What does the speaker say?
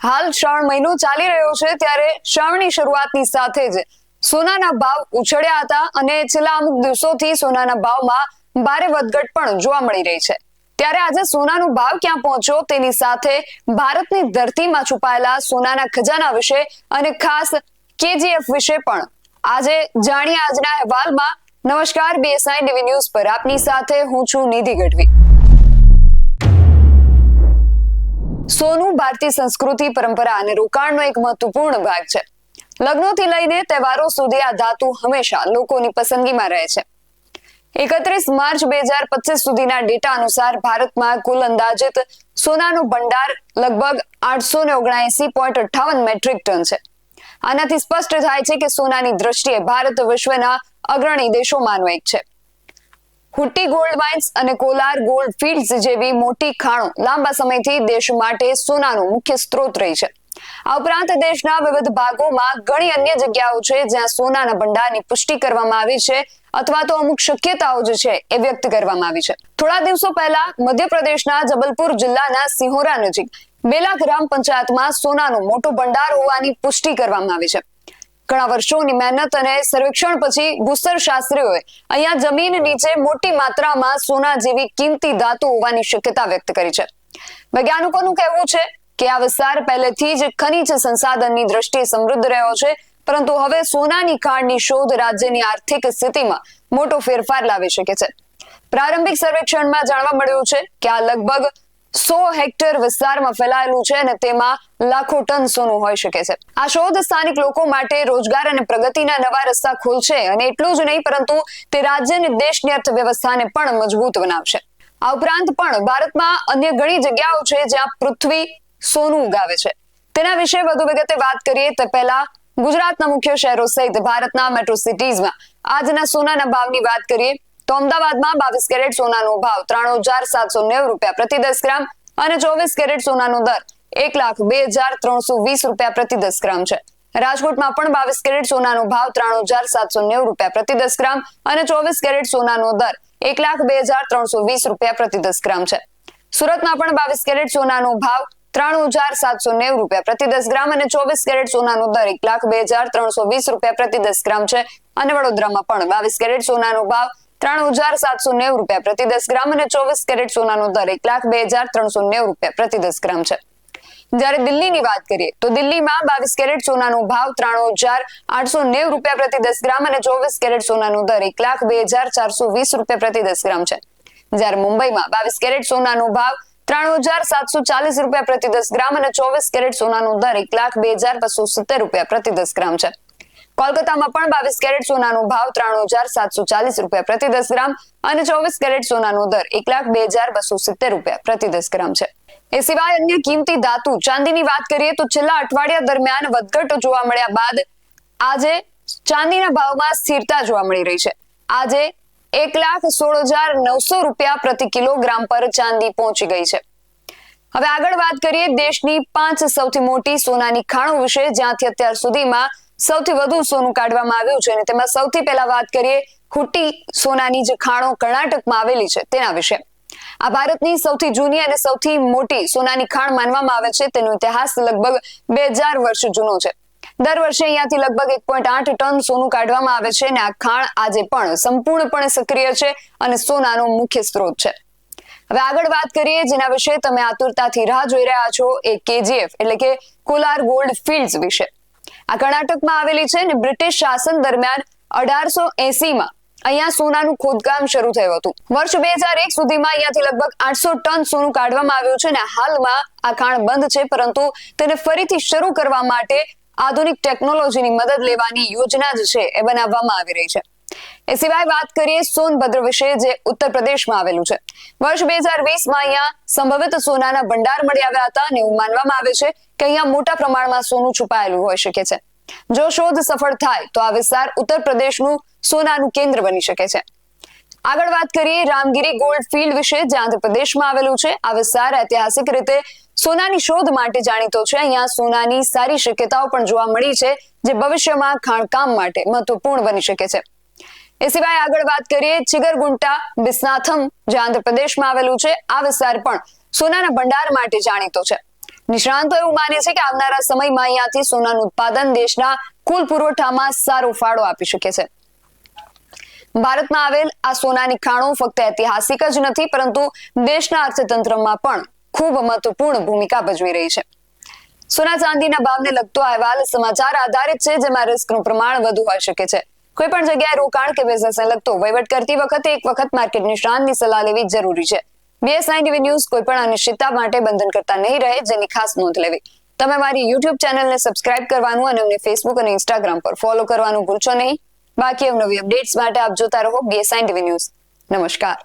હાલ શ્રાવણ મહિનો ચાલી રહ્યો છે ત્યારે શ્રાવણની શરૂઆતની સાથે જ સોનાના ભાવ ઉછળ્યા હતા અને છેલ્લા અમુક દિવસોથી સોનાના ભાવમાં ભારે વધઘટ પણ જોવા મળી રહી છે। ત્યારે આજે સોનાનો ભાવ ક્યાં પહોંચ્યો તેની સાથે ભારતની ધરતીમાં છુપાયેલા સોનાના ખજાના વિશે અને ખાસ કેજીએફ વિશે પણ આજે જાણીએ આજના અહેવાલમાં। નમસ્કાર, BSI ટીવી ન્યૂઝ પર આપની સાથે હું છું નિધિ ગઢવી। સોનું ભારતીય સંસ્કૃતિ, પરંપરા અને રોકાણનો એક મહત્વપૂર્ણ ભાગ છે। લગ્નોથી લઈને તહેવારો સુધી આ ધાતુ હંમેશા લોકોની પસંદગીમાં રહે છે। 31 માર્ચ 2025 સુધીના ડેટા અનુસાર ભારતમાં કુલ અંદાજિત સોનાનો ભંડાર લગભગ 879.58 મેટ્રિક ટન છે। આનાથી સ્પષ્ટ થાય છે કે સોનાની દ્રષ્ટિએ ભારત વિશ્વના અગ્રણી દેશોમાંનો એક છે। હુટ્ટી ગોલ્ડ માઇન્સ અને કોલાર ગોલ્ડ ફિલ્ડ્સ જેવી મોટી ખાણો લાંબા સમયથી દેશ માટે સોનાનો મુખ્ય સ્ત્રોત રહી છે। આ ઉપરાંત દેશના વિવિધ ભાગોમાં ઘણી અન્ય જગ્યાઓ છે જ્યાં સોનાના ભંડારની પુષ્ટિ કરવામાં આવી છે અથવા તો અમુક શક્યતાઓ જે છે એ વ્યક્ત કરવામાં આવી છે। થોડા દિવસો પહેલા મધ્યપ્રદેશના જબલપુર જિલ્લાના સિહોરા નજીક બેલા ગ્રામ પંચાયતમાં સોનાનો મોટો ભંડાર હોવાની પુષ્ટિ કરવામાં આવી છે। ઘણા વર્ષોની મહેનત અને સર્વેક્ષણ પછી ભૂસ્તર શાસ્ત્રીઓએ અહીંયા જમીન નીચે મોટી માત્રામાં સોના જેવી કિંમતી ધાતુ હોવાની શક્યતા વ્યક્ત કરી છે। વૈજ્ઞાનિકોનું કહેવું છે કે આ વિસ્તાર પહેલેથી જ ખનિજ સંસાધનની દ્રષ્ટિએ સમૃદ્ધ રહ્યો છે, પરંતુ હવે સોનાની ખાણની શોધ રાજ્યની આર્થિક સ્થિતિમાં મોટો ફેરફાર લાવી શકે છે। પ્રારંભિક સર્વેક્ષણમાં જાણવા મળ્યું છે કે આ લગભગ 100 હેક્ટર વિસ્તારમાં ફેલાયેલું છે અને તેમાં લાખો ટન સોનું હોઈ શકે છે। આ શોધ સ્થાનિક લોકો માટે રોજગાર અને પ્રગતિના નવા રસ્તા ખોલશે અને એટલું જ નહીં પરંતુ તે રાજ્ય અને દેશની અર્થવ્યવસ્થાને પણ મજબૂત બનાવશે। આ ઉપરાંત પણ ભારતમાં અન્ય ઘણી જગ્યાઓ છે જ્યાં પૃથ્વી સોનું ઉગાવે છે। તેના વિશે વધુ વિગતે વાત કરીએ તે પહેલા ગુજરાતના મુખ્ય શહેરો સહિત ભારતના મેટ્રો સિટીઝમાં આજના સોનાના ભાવની વાત કરીએ તો અમદાવાદમાં 22 કેરેટ સોનાનો ભાવ 93,790 રૂપિયા પ્રતિ 10 ગ્રામ અને 24 કેરેટ સોનાનો દર 1,02,320 રૂપિયા પ્રતિ 10 ગ્રામ છે। રાજકોટમાં પણ 22 કેરેટ સોનાનો ભાવ 93,790 રૂપિયા પ્રતિ 10 ગ્રામ અને 24 કેરેટ સોનાનો દર 1,02,320 રૂપિયા પ્રતિ 10 ગ્રામ છે। સુરતમાં પણ 22 કેરેટ સોનાનો ભાવ 93,790 રૂપિયા પ્રતિ 10 ગ્રામ અને 24 કેરેટ સોનાનો દર 1,02,320 રૂપિયા પ્રતિ 10 ગ્રામ છે અને વડોદરામાં પણ 22 કેરેટ સોનાનો ભાવ 93,790 રૂપિયા પ્રતિ 10 ગ્રામ અને 24 કેરેટ સોનાનો દર 1,02,390 રૂપિયા પ્રતિ 10 ગ્રામ છે। જ્યારે દિલ્હીની વાત કરીએ તો દિલ્હીમાં 22 કેરેટ સોનાનો ભાવ 93,890 રૂપિયા પ્રતિ 10 ગ્રામ અને 24 કેરેટ સોનાનો દર 1,02,420 રૂપિયા પ્રતિ 10 ગ્રામ છે। જ્યારે મુંબઈમાં 22 કેરેટ સોનાનો ભાવ 93,740 રૂપિયા પ્રતિ 10 ગ્રામ અને 24 કેરેટ સોનાનો દર 1,02,270 રૂપિયા પ્રતિ 10 ગ્રામ છે। કોલકાતામાં પણ 22 કેરેટ સોનાનો ભાવ 93,740 રૂપિયા પ્રતિ 10 ગ્રામ અને 24 કેરેટ સોનાનો દર 1,02,270 રૂપિયા પ્રતિ 10 ગ્રામ છે। એ સિવાય અન્ય કિંમતી ધાતુ ચાંદીની વાત કરીએ તો છેલ્લા અઠવાડિયા દરમિયાન વધઘટ જોવા મળ્યા બાદ આજે ચાંદીના ભાવમાં સ્થિરતા જોવા મળી રહી છે। આજે 1,16,900 રૂપિયા પ્રતિ કિલોગ્રામ પર ચાંદી પહોંચી ગઈ છે। હવે આગળ વાત કરીએ દેશની 5 સૌથી મોટી સોનાની ખાણો વિશે જ્યાંથી અત્યાર સુધીમાં સૌથી વધુ સોનું કાઢવામાં આવ્યું છે અને તેમાં સૌથી પહેલા વાત કરીએ હુટ્ટી સોનાની જે ખાણો કર્ણાટકમાં આવેલી છે તેના વિશે। આ ભારતની સૌથી જૂની અને સૌથી મોટી સોનાની ખાણ માનવામાં આવે છે। તેનો ઇતિહાસ લગભગ 2000 વર્ષ જૂનો છે। દર વર્ષે અહીંયાથી લગભગ 1.8 ટન સોનું કાઢવામાં આવે છે અને આ ખાણ આજે પણ સંપૂર્ણપણે સક્રિય છે અને સોનાનો મુખ્ય સ્ત્રોત છે। હવે આગળ વાત કરીએ જેના વિશે તમે આતુરતાથી રાહ જોઈ રહ્યા છો એ કેજીએફ એટલે કે કોલાર ગોલ્ડ ફિલ્ડ્સ વિશે। આ કર્ણાટકમાં આવેલી છે અને બ્રિટિશ શાસન દરમિયાન 1880માં અહીંયા સોનાનું ખોદકામ શરૂ થયું હતું। વર્ષ 2001 સુધીમાં અહીંયાથી લગભગ 800 ટન સોનું કાઢવામાં આવ્યું છે અને હાલમાં આ ખાણ બંધ છે, પરંતુ તેને ફરીથી શરૂ કરવા માટે આધુનિક ટેકનોલોજીની મદદ લેવાની યોજના જ છે એ બનાવવામાં આવી રહી છે। એ સિવાય વાત કરીએ સોનભદ્ર વિશે જે ઉત્તર પ્રદેશમાં આવેલું છે। વર્ષ 2020માં અહીંયા સંભવિત સોનાના ભંડાર મળી આવ્યા હતા અને એવું માનવામાં આવે છે કે અહીંયા મોટા પ્રમાણમાં સોનું છુપાયેલું હોઈ શકે છે। જો શોધ સફળ થાય તો આ વિસ્તાર ઉત્તર પ્રદેશનું સોનાનું કેન્દ્ર બની શકે છે। આગળ વાત કરીએ રામગીરી ગોલ્ડ ફિલ્ડ વિશે જે આંધ્રપ્રદેશમાં આવેલું છે। આ વિસ્તાર ઐતિહાસિક રીતે સોનાની શોધ માટે જાણીતો છે। અહીંયા સોનાની સારી શક્યતાઓ પણ જોવા મળી છે જે ભવિષ્યમાં ખાણકામ માટે મહત્વપૂર્ણ બની શકે છે। એ સિવાય આગળ વાત કરીએ ચિગરગુંટા બિસ્નાથમ જે આંધ્રપ્રદેશમાં આવેલું છે। આ વિસ્તાર પણ સોનાના ભંડાર માટે જાણીતો છે। નિષ્ણાંતો એવું માને છે કે આવનારા સમયમાં અહીંયાથી સોનાનું ઉત્પાદન દેશના કુલ પુરવઠામાં સારો ફાળો આપી શકે છે. ભારતમાં આવેલ આ સોનાની ખાણો ફક્ત ઐતિહાસિક જ નથી, પરંતુ દેશના અર્થતંત્રમાં પણ ખૂબ મહત્વપૂર્ણ ભૂમિકા ભજવી રહી છે. સોના ચાંદીના ભાવને લગતો અહેવાલ સમાચાર આધારિત છે, જેમાં રિસ્કનું પ્રમાણ વધુ હોઈ શકે છે. કોઈ પણ જગ્યાએ રોકાણ કે બિઝનેસને લગતો વહીવટ કરતી વખતે એક વખત માર્કેટ નિષ્ણાંતની સલાહ લેવી જરૂરી છે. BS9 TV ન્યૂઝ કોઈ પણ અનિશ્ચિતતા માટે બંધન કરતા નહીં રહે, જેની ખાસ નોંધ લેવી. તમે મારી YouTube ચેનલને સબસ્ક્રાઇબ કરવાનું અને અમને Facebook અને Instagram પર ફોલો કરવાનું ભૂલશો નહીં. બાકી અવનવી અપડેટ્સ માટે આપ જોતા રહો BS9 TV ન્યૂઝ. નમસ્કાર.